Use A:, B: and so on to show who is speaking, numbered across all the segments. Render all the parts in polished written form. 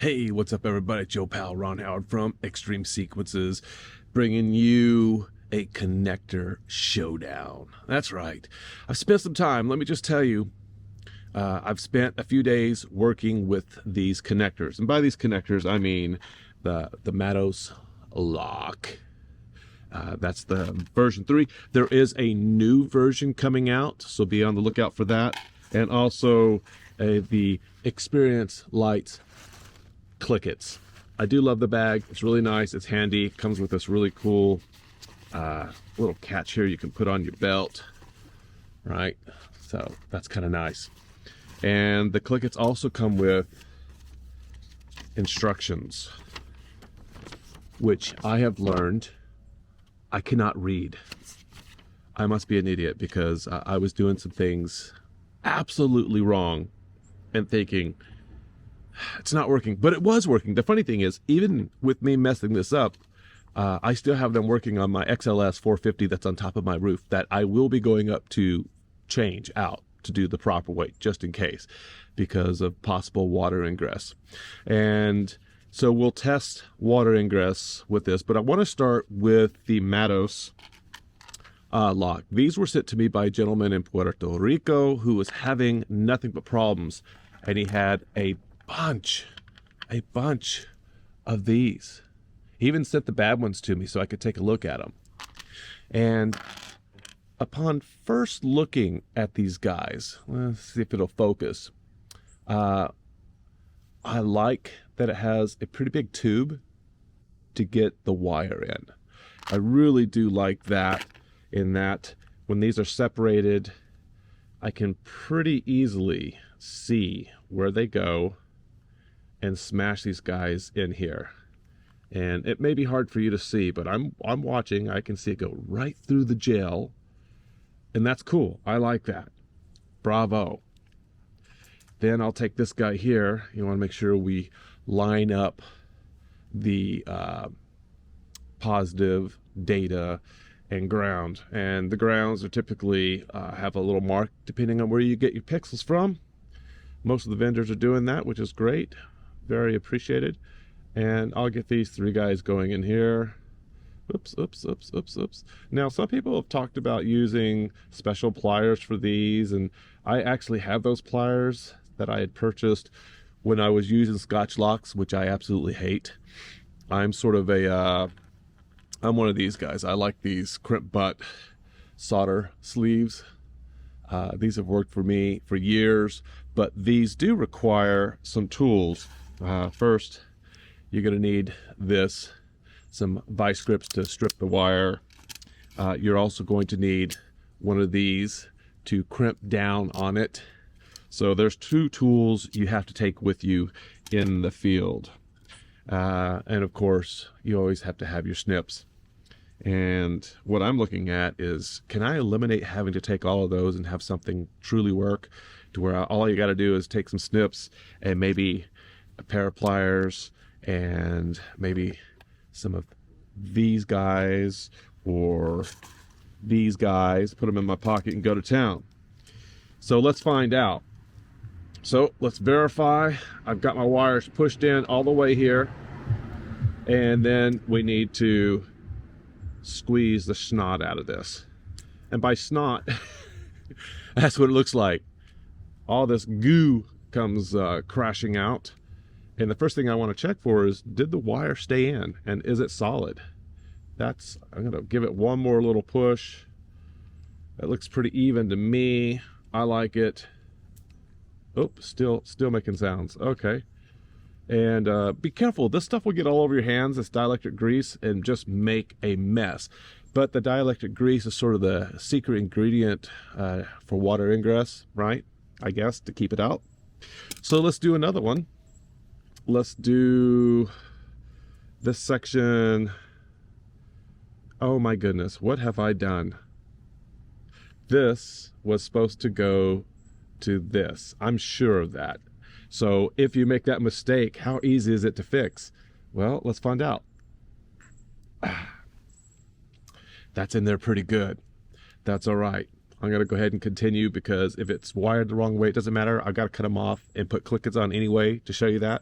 A: Hey, what's up everybody? Joe Pal, Ron Howard from Extreme Sequences, bringing you a connector showdown. That's right. I've spent some time, let me just tell you, I've spent a few days working with these connectors. And by these connectors, I mean the Mattos LOK. That's the version 3. There is a new version coming out, so be on the lookout for that. And also the Experience Lights Clickets. I do love the bag. It's really nice. It's handy. It comes with this really cool little catch here you can put on your belt, right? So that's kind of nice. And the Clickets also come with instructions, which I have learned I cannot read. I must be an idiot because I was doing some things absolutely wrong and thinking, it's not working, but it was working. The funny thing is, even with me messing this up, I still have them working on my XLS 450 that's on top of my roof that I will be going up to change out to do the proper weight, just in case, because of possible water ingress. And so we'll test water ingress with this, but I want to start with the Mattos LOK. These were sent to me by a gentleman in Puerto Rico who was having nothing but problems, and he had a bunch of these. He even sent the bad ones to me so I could take a look at them. And upon first looking at these guys, let's see if it'll focus. I like that it has a pretty big tube to get the wire in. I really do like that, in that when these are separated, I can pretty easily see where they go and smash these guys in here. And it may be hard for you to see, but I'm watching. I can see it go right through the gel, and that's cool. I like that. Bravo. Then I'll take this guy here. You want to make sure we line up the positive, data, and ground. And the grounds are typically have a little mark depending on where you get your pixels from. Most of the vendors are doing that, which is great. Very appreciated. And I'll get these 3 guys going in here. Oops. Now, some people have talked about using special pliers for these, and I actually have those pliers that I had purchased when I was using Scotch locks, which I absolutely hate. I'm sort of I'm one of these guys. I like these crimp butt solder sleeves. These have worked for me for years, but these do require some tools. First, you're going to need some vice grips to strip the wire. You're also going to need one of these to crimp down on it. So there's 2 tools you have to take with you in the field. And of course, you always have to have your snips. And what I'm looking at is, can I eliminate having to take all of those and have something truly work to where all you got to do is take some snips and maybe a pair of pliers and maybe some of these guys or these guys, put them in my pocket and go to town. So let's find out. So let's verify. I've got my wires pushed in all the way here, and then we need to squeeze the snot out of this. And by snot, that's what it looks like. All this goo comes crashing out. And the first thing I want to check for is, did the wire stay in, and is it solid? I'm going to give it one more little push. It looks pretty even to me. I like it. Oh, still making sounds. Okay. And be careful. This stuff will get all over your hands, this dielectric grease, and just make a mess. But the dielectric grease is sort of the secret ingredient for water ingress, right? I guess, to keep it out. So let's do another one. Let's do this section. Oh my goodness, what have I done? This was supposed to go to this. I'm sure of that. So if you make that mistake, how easy is it to fix? Well, let's find out. That's in there pretty good. That's all right. I'm going to go ahead and continue, because if it's wired the wrong way, it doesn't matter. I've got to cut them off and put Clickets on anyway to show you that.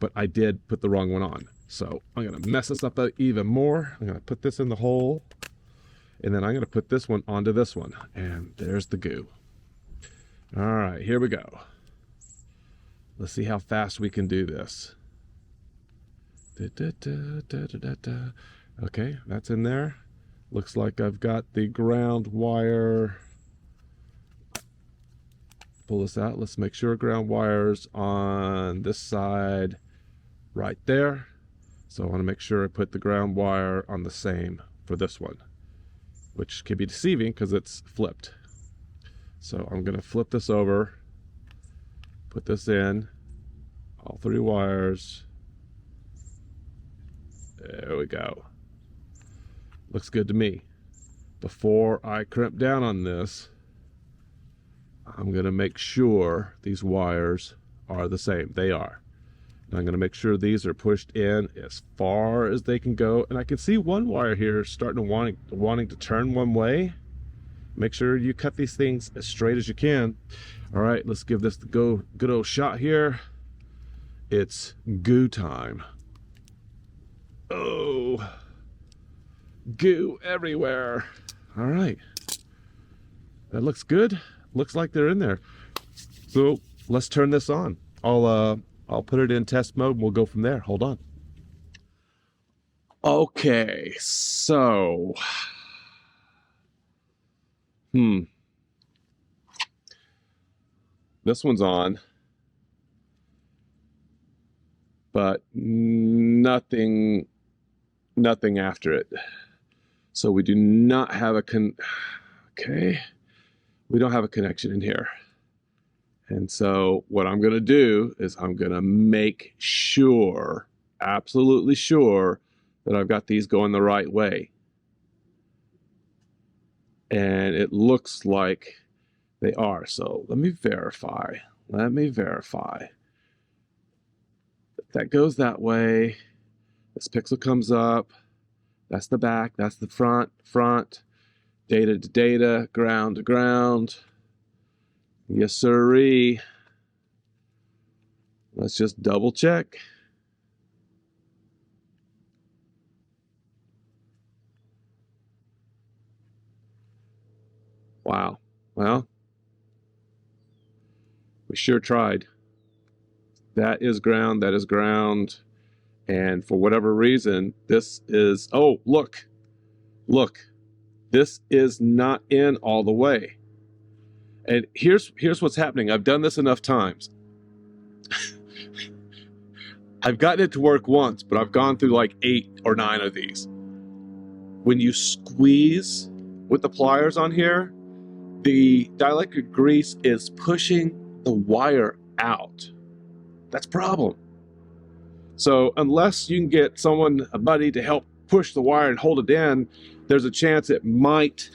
A: but I did put the wrong one on. So I'm gonna mess this up even more. I'm gonna put this in the hole, and then I'm gonna put this one onto this one, and there's the goo. All right, here we go. Let's see how fast we can do this. Okay, that's in there. Looks like I've got the ground wire. Pull this out. Let's make sure ground wire's on this side right there. So I want to make sure I put the ground wire on the same for this one, which can be deceiving because it's flipped. So I'm going to flip this over, put this in, all 3 wires. There we go. Looks good to me. Before I crimp down on this, I'm going to make sure these wires are the same. They are. And I'm going to make sure these are pushed in as far as they can go. And I can see one wire here starting to wanting to turn one way. Make sure you cut these things as straight as you can. All right, let's give this the good old shot here. It's goo time. Oh, goo everywhere. All right, that looks good. Looks like they're in there. So let's turn this on. I'll put it in test mode and we'll go from there. Hold on. Okay, so this one's on, but nothing after it. So we do not have a we don't have a connection in here. And so what I'm going to do is I'm going to make sure, absolutely sure, that I've got these going the right way. And it looks like they are. So let me verify. That goes that way. This pixel comes up. That's the back. That's the front. Data to data. Ground to ground. Yes, sirree. Let's just double check. Wow. Well, we sure tried. That is ground. That is ground. And for whatever reason, this is, oh, look. This is not in all the way. And here's what's happening. I've done this enough times. I've gotten it to work once, but I've gone through like 8 or 9 of these. When you squeeze with the pliers on here, the dielectric grease is pushing the wire out. That's a problem. So unless you can get someone, a buddy, to help push the wire and hold it in, there's a chance it might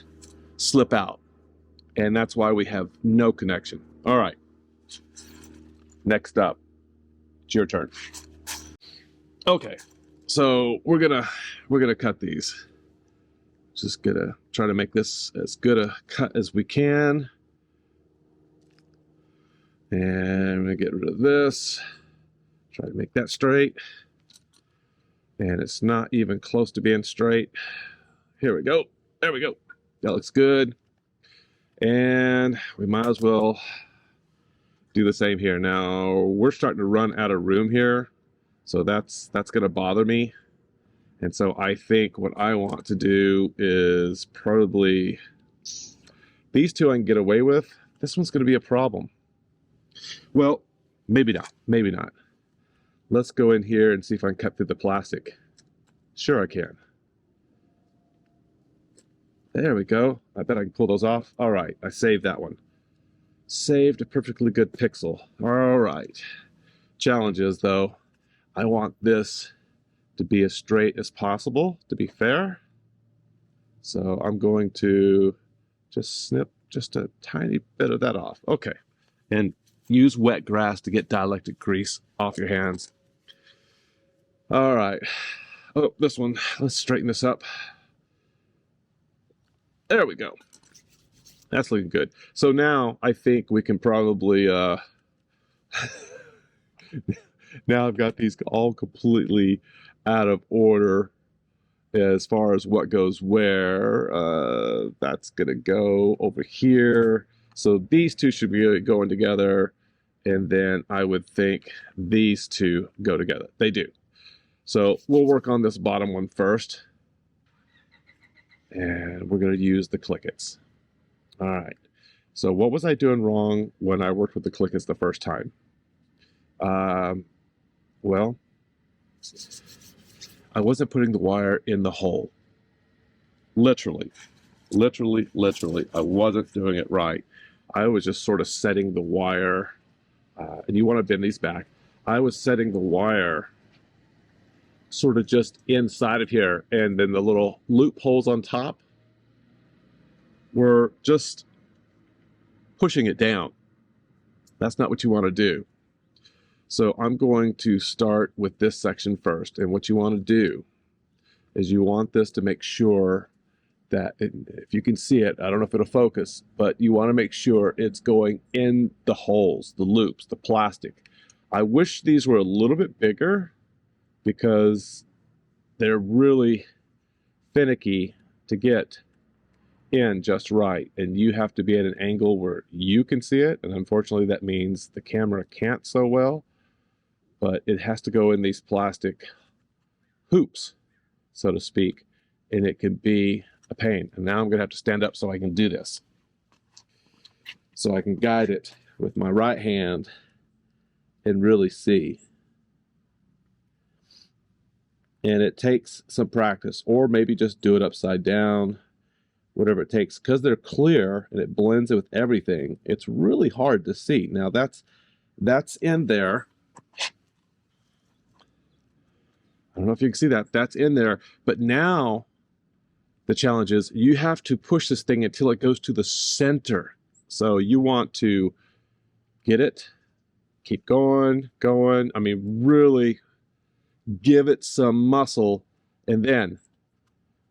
A: slip out. And that's why we have no connection. All right. Next up, it's your turn. Okay, so we're gonna cut these. Just gonna try to make this as good a cut as we can. And I'm gonna get rid of this. Try to make that straight. And it's not even close to being straight. Here we go. There we go. That looks good. And we might as well do the same here. Now we're starting to run out of room here, so that's gonna bother me. And so I think what I want to do is probably these 2 I can get away with. This one's gonna be a problem. Well, maybe not. Let's go in here and see if I can cut through the plastic. Sure I can. There we go. I bet I can pull those off. All right, I saved that one. Saved a perfectly good pixel. All right. Challenge is, though, I want this to be as straight as possible, to be fair. So I'm going to just snip just a tiny bit of that off. Okay. And use wet grass to get dielectric grease off your hands. All right. Oh, this one. Let's straighten this up. There we go. That's looking good. So now I think we can probably Now I've got these all completely out of order as far as what goes where. That's gonna go over here. So these two should be going together, and then I would think these two go together. They do. So we'll work on this bottom one first, and we're gonna use the Clickets. All right. So what was I doing wrong when I worked with the Clickets the first time? Well, I wasn't putting the wire in the hole. Literally, I wasn't doing it right. I was just sort of setting the wire, and you want to bend these back. I was setting the wire sort of just inside of here, and then the little loopholes on top were just pushing it down. That's not what you want to do. So I'm going to start with this section first, and what you want to do is you want this to make sure that if you can see it, I don't know if it'll focus, but you want to make sure it's going in the holes, the loops, the plastic. I wish these were a little bit bigger because they're really finicky to get in just right, and you have to be at an angle where you can see it, and unfortunately that means the camera can't so well, but it has to go in these plastic hoops, so to speak, and it can be a pain. And now I'm gonna have to stand up so I can do this. So I can guide it with my right hand and really see. And it takes some practice, or maybe just do it upside down, whatever it takes. Because they're clear and it blends it with everything, it's really hard to see. Now that's in there. I don't know if you can see that. That's in there. But now the challenge is you have to push this thing until it goes to the center. So you want to get it, keep going. I mean, really give it some muscle. And then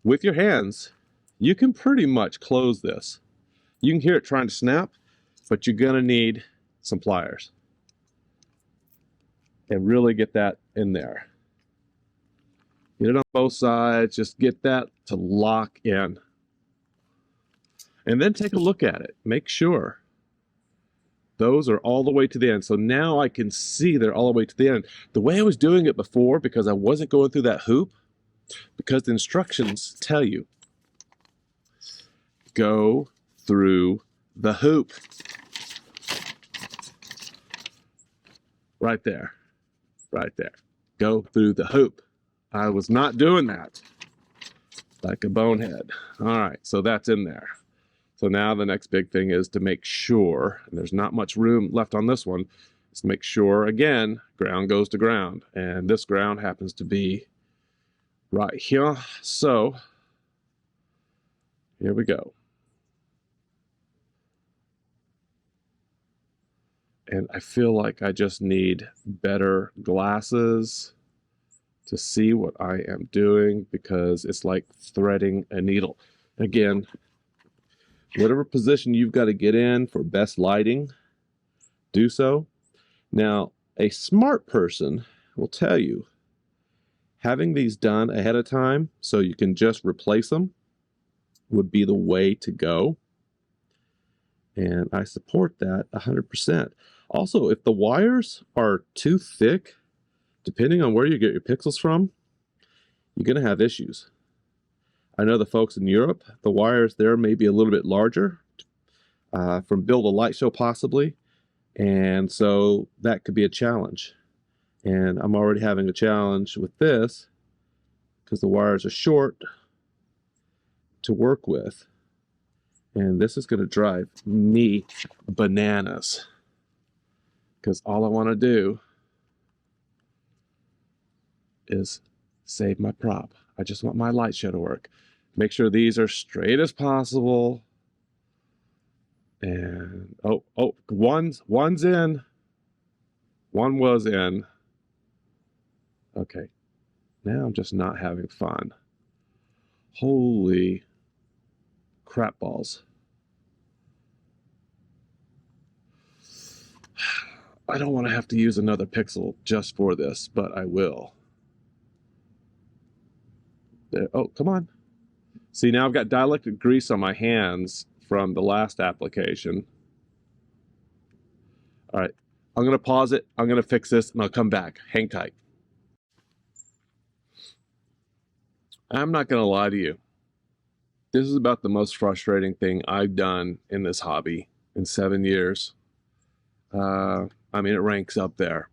A: with your hands, you can pretty much close this. You can hear it trying to snap, but you're gonna need some pliers and really get that in there. Get it on both sides, just get that to lock in. And then take a look at it. Make sure those are all the way to the end. So now I can see they're all the way to the end. The way I was doing it before, because I wasn't going through that hoop, because the instructions tell you, go through the hoop. Right there, right there. Go through the hoop. I was not doing that like a bonehead. All right, so that's in there. So now the next big thing is to make sure, and there's not much room left on this one, is to make sure, again, ground goes to ground. And this ground happens to be right here. So here we go. And I feel like I just need better glasses to see what I am doing, because it's like threading a needle. Again, whatever position you've got to get in for best lighting, do so. Now, a smart person will tell you having these done ahead of time so you can just replace them would be the way to go. And I support that 100%. Also, if the wires are too thick, depending on where you get your pixels from, you're going to have issues. I know the folks in Europe, the wires there may be a little bit larger, from Build a Light Show possibly, and so that could be a challenge. And I'm already having a challenge with this because the wires are short to work with. And this is going to drive me bananas, because all I want to do is save my prop. I just want my light show to work. Make sure these are straight as possible. And one's in. One was in. Okay. Now I'm just not having fun. Holy crap balls. I don't want to have to use another pixel just for this, but I will. There, oh, come on. See, now I've got dielectric grease on my hands from the last application. All right, I'm gonna pause it. I'm gonna fix this and I'll come back. Hang tight. I'm not gonna lie to you. This is about the most frustrating thing I've done in this hobby in 7 years. I mean, it ranks up there.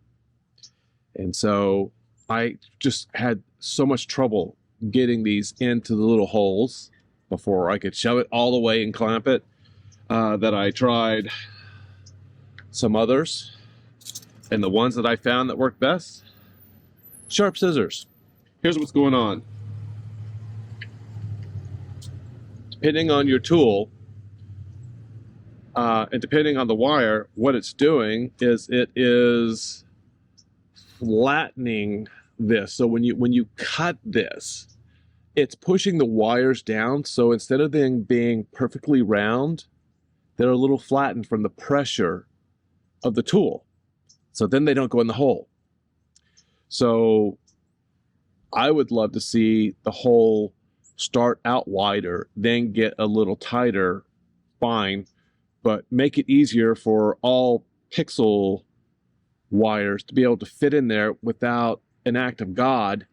A: And so I just had so much trouble getting these into the little holes before I could shove it all the way and clamp it, that I tried some others. And the ones that I found that worked best, sharp scissors. Here's what's going on. Depending on your tool, and depending on the wire, what it's doing is it is flattening this. So when you cut this, it's pushing the wires down. So instead of them being perfectly round, they're a little flattened from the pressure of the tool. So then they don't go in the hole. So I would love to see the hole start out wider, then get a little tighter, fine, but make it easier for all pixel wires to be able to fit in there without an act of God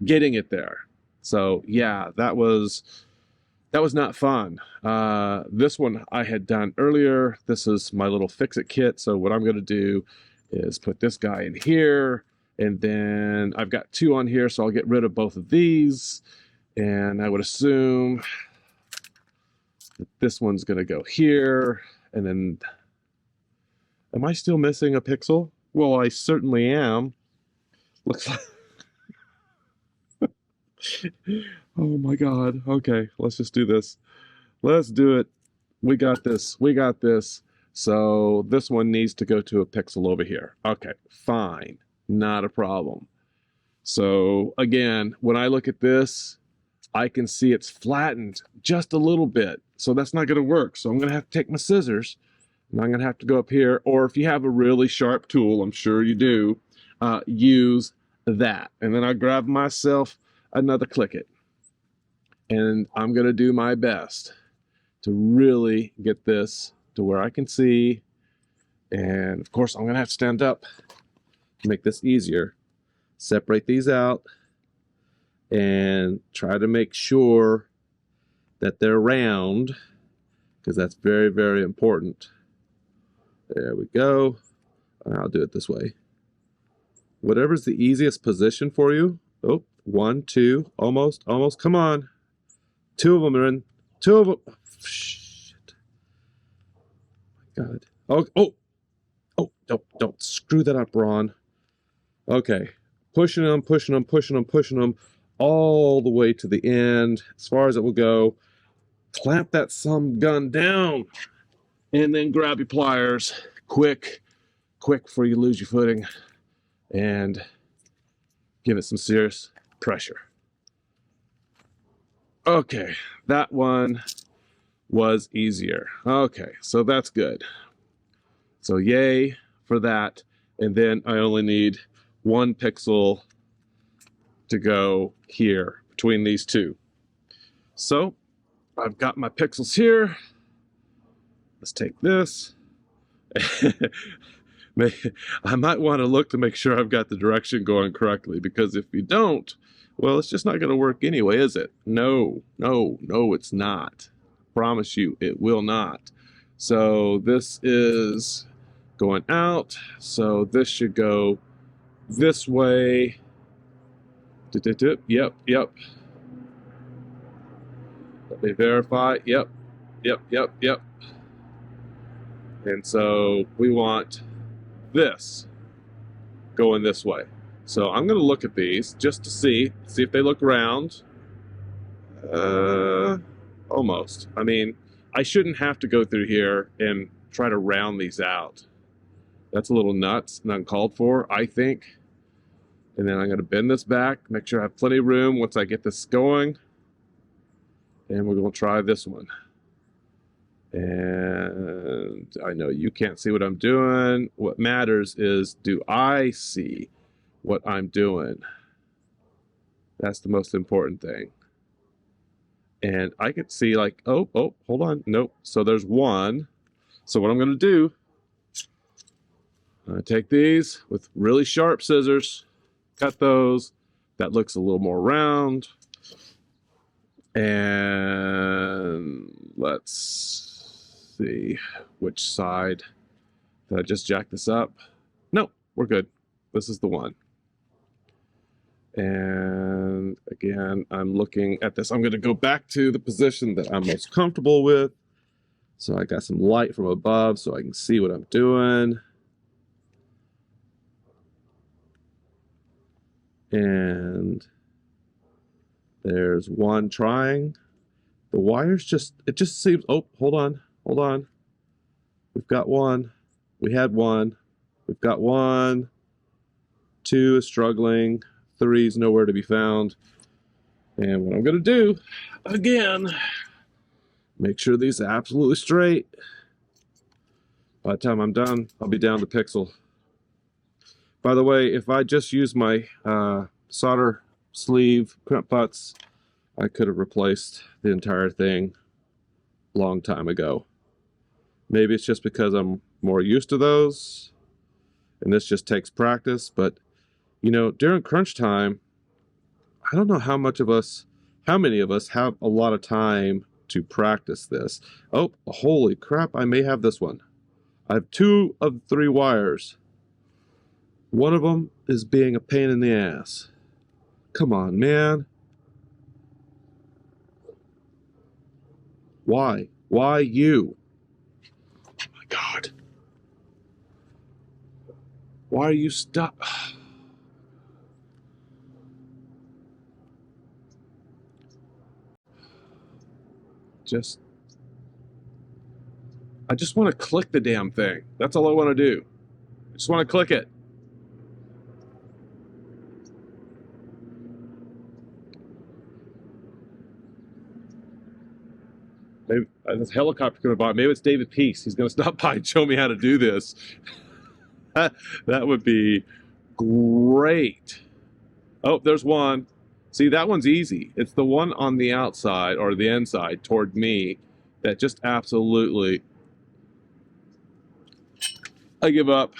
A: getting it there. So yeah, that was not fun. This one I had done earlier. This is my little fix-it kit. So what I'm gonna do is put this guy in here, and then I've got 2 on here, so I'll get rid of both of these. And I would assume that this one's gonna go here, and then, am I still missing a pixel? Well, I certainly am. Looks like, oh my God. Okay, let's just do this. Let's do it. We got this. We got this. So this one needs to go to a pixel over here. Okay, fine. Not a problem. So again, when I look at this, I can see it's flattened just a little bit. So that's not going to work. So I'm going to have to take my scissors and I'm going to have to go up here. Or if you have a really sharp tool, I'm sure you do, use that. And then I grab myself another Clickit. And I'm going to do my best to really get this to where I can see. And of course, I'm going to have to stand up to make this easier. Separate these out and try to make sure that they're round, because that's very, very important. There we go. I'll do it this way. Whatever's the easiest position for you. Oh, 1, 2, almost. Come on. 2 of them are in. 2 of them. Oh, shit. God. Oh, don't screw that up, Ron. Okay. Pushing them all the way to the end, as far as it will go. Clamp that some gun down, and then grab your pliers, quick before you lose your footing, and give it some serious pressure. Okay, that one was easier. Okay, so that's good. So yay for that, and then I only need 1 pixel to go here between these 2. So I've got my pixels here. Let's take this. I might want to look to make sure I've got the direction going correctly, because if you don't, well, it's just not going to work anyway, is it? No, it's not. Promise you, it will not. So this is going out. So this should go this way. Yep. Let me verify. Yep. And so we want this going this way. So I'm going to look at these just to see if they look round. Almost. I mean, I shouldn't have to go through here and try to round these out. That's a little nuts and uncalled for, I think. And then I'm going to bend this back, make sure I have plenty of room once I get this going. And we're going to try this one. And I know you can't see what I'm doing. What matters is, do I see what I'm doing? That's the most important thing. And I could see like, oh, hold on. Nope. So there's one. So what I'm going to do, I'm going to take these with really sharp scissors, cut those. That looks a little more round. And let's see which side. Did I just jack this up? No, we're good. This is the one. And again, I'm looking at this. I'm going to go back to the position that I'm most comfortable with. So I got some light from above so I can see what I'm doing. And there's one trying. The wires it just seems, oh, hold on. We've got one. We had one. We've got one. Two is struggling. Three is nowhere to be found. And what I'm going to do, again, make sure these are absolutely straight. By the time I'm done, I'll be down to pixel. By the way, if I just use my solder sleeve crimp putts, I could have replaced the entire thing a long time ago. Maybe it's just because I'm more used to those, and this just takes practice, but you know, during crunch time, I don't know how many of us have a lot of time to practice this. Oh, holy crap, I may have this one. I have 2 of 3 wires. One of them is being a pain in the ass. Come on, man. Why? Why you? Oh my God. Why are you stuck? I just want to click the damn thing. That's all I want to do. I just want to click it. Maybe this helicopter coming by. Maybe it's David Peace. He's going to stop by and show me how to do this. That would be great. Oh, there's one. See, that one's easy. It's the one on the outside or the inside toward me that just absolutely, I give up.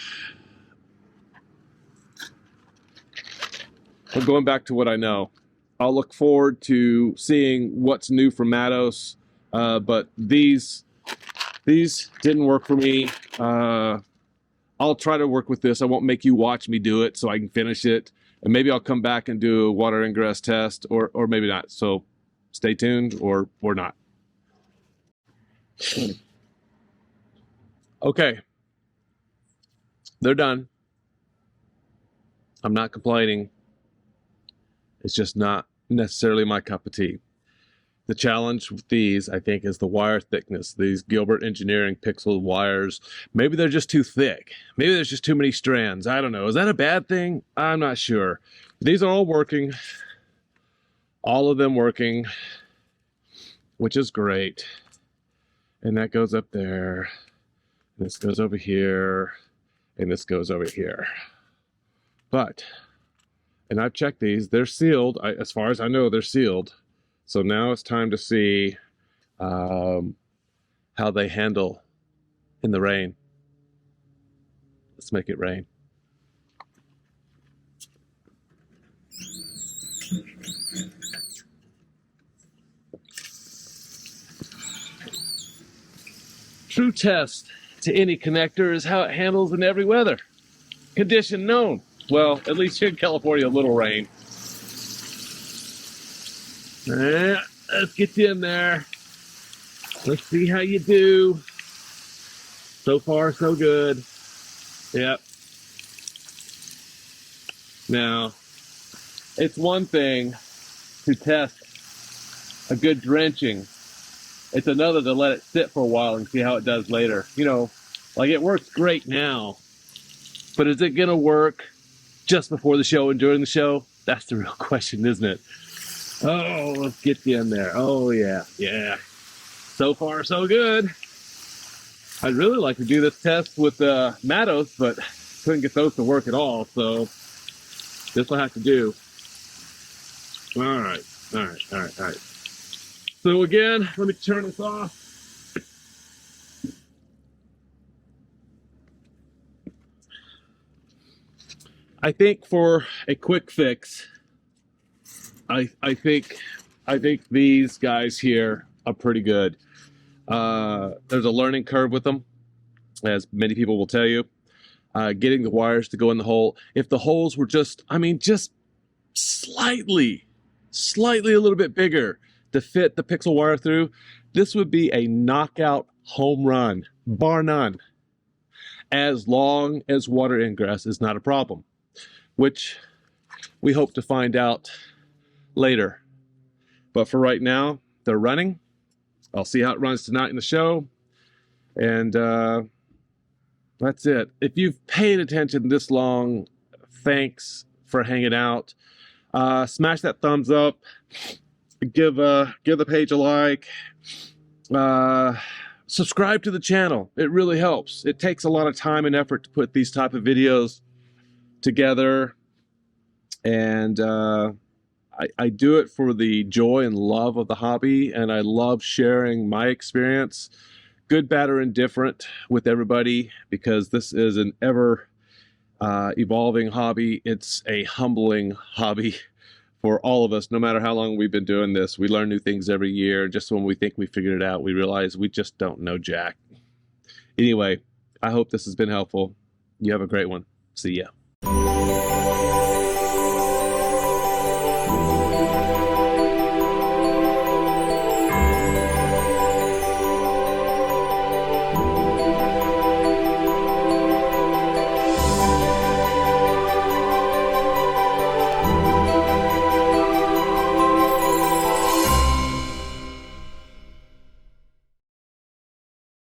A: I'm going back to what I know. I'll look forward to seeing what's new from Mattos, but these didn't work for me. I'll try to work with this. I won't make you watch me do it so I can finish it. And maybe I'll come back and do a water ingress test, or maybe not. So stay tuned or not. Okay. They're done. I'm not complaining. It's just not necessarily my cup of tea. The challenge with these, I think, is the wire thickness. These Gilbert Engineering pixel wires, maybe they're just too thick. Maybe there's just too many strands. I don't know. Is that a bad thing? I'm not sure. These are all working. All of them working, which is great. And that goes up there. This goes over here. And this goes over here. But, and I've checked these. They're sealed. As far as I know, they're sealed. So now it's time to see how they handle in the rain. Let's make it rain. True test to any connector is how it handles in every weather condition known. Well, at least here in California, a little rain. Let's get you in there. Let's see how you do. So far, so good. Yep. Now, it's one thing to test a good drenching. It's another to let it sit for a while and see how it does later. You know, like it works great now, but is it going to work just before the show and during the show? That's the real question, isn't it? Oh, let's get you in there. Oh, yeah, yeah. So far, so good. I'd really like to do this test with Mattos, but couldn't get those to work at all, so this will have to do. All right. So again, let me turn this off. I think for a quick fix, I think these guys here are pretty good. There's a learning curve with them, as many people will tell you. Getting the wires to go in the hole. If the holes were just, just slightly a little bit bigger to fit the pixel wire through, this would be a knockout home run, bar none, as long as water ingress is not a problem, which we hope to find out later. But for right now, they're running. I'll see how it runs tonight in the show. And that's it. If you've paid attention this long, thanks for hanging out. Smash that thumbs up. Give the page a like. Subscribe to the channel. It really helps. It takes a lot of time and effort to put these type of videos together. And I do it for the joy and love of the hobby, and I love sharing my experience, good, bad, or indifferent, with everybody, because this is an ever evolving hobby. It's a humbling hobby for all of us. No matter how long we've been doing this, we learn new things every year. Just when we think we figured it out, we realize we just don't know jack. Anyway, I hope this has been helpful. You have a great one. See ya.